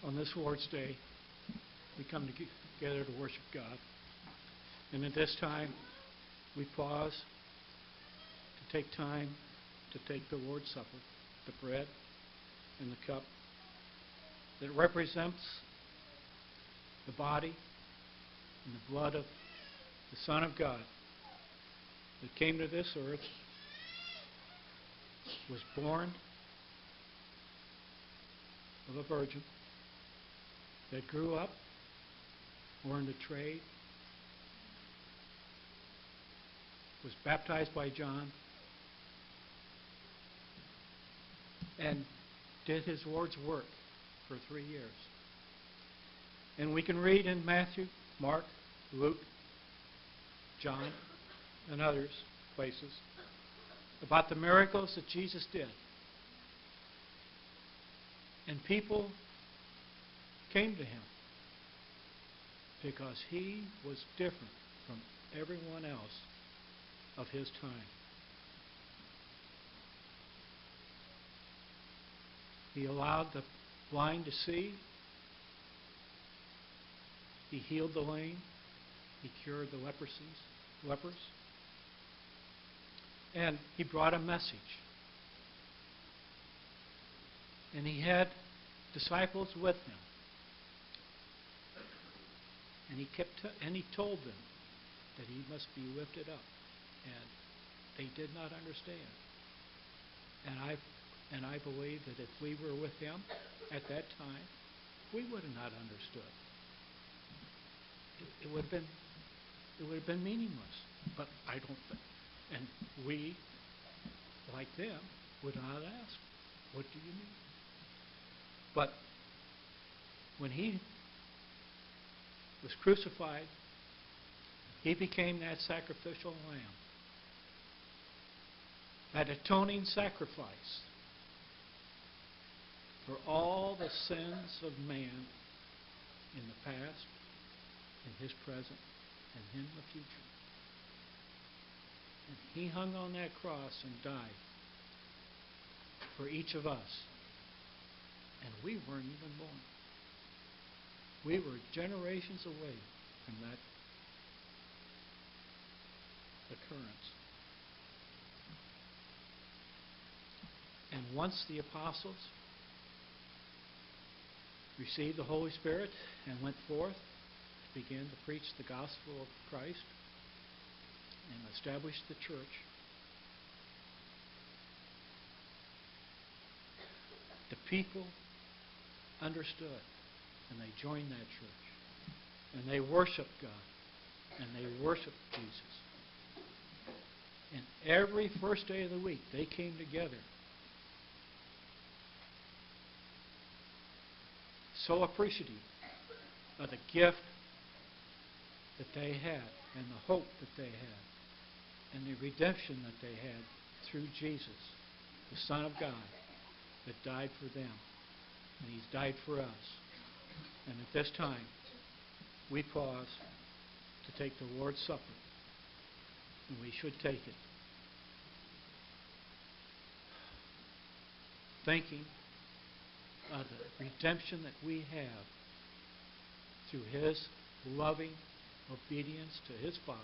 on this Lord's Day, we come together to worship God. And at this time, we pause to take time to take the Lord's Supper, the bread and the cup that represents the body and the blood of the Son of God that came to this earth, was born of a virgin, that grew up, learned a trade, was baptized by John, and did his Lord's work for 3 years. And we can read in Matthew, Mark, Luke, John, and others places about the miracles that Jesus did. And people came to him because he was different from everyone else of his time. He allowed the blind to see. He healed the lame. He cured the lepers. And he brought a message. And he had disciples with him. And he told them that he must be lifted up. And they did not understand. And I believe that if we were with him at that time, we would have not understood. It would have been meaningless. But I don't think. And we, like them, would not ask, what do you mean? But when he was crucified, he became that sacrificial lamb, that atoning sacrifice for all the sins of man in the past, in his present, and in the future. And he hung on that cross and died for each of us. And we weren't even born. We were generations away from that occurrence. And once the apostles received the Holy Spirit and went forth to begin to preach the gospel of Christ and establish the church, the people understood, and they joined that church, and they worshiped God, and they worshiped Jesus. And every first day of the week, they came together, so appreciative of the gift that they had, and the hope that they had, and the redemption that they had through Jesus, the Son of God, that died for them. And he's died for us. And at this time, we pause to take the Lord's Supper. And we should take it, thinking of the redemption that we have through his loving obedience to his Father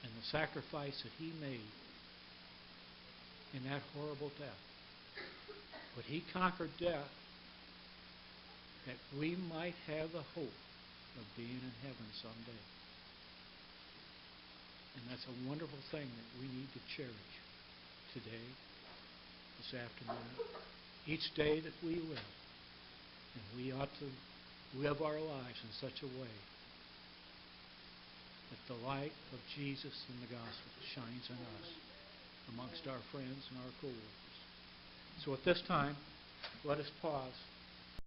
and the sacrifice that he made in that horrible death. But he conquered death that we might have the hope of being in heaven someday. And that's a wonderful thing that we need to cherish today, this afternoon, each day that we live. And we ought to live our lives in such a way that the light of Jesus and the gospel shines in us amongst our friends and our co-workers. So at this time, let us pause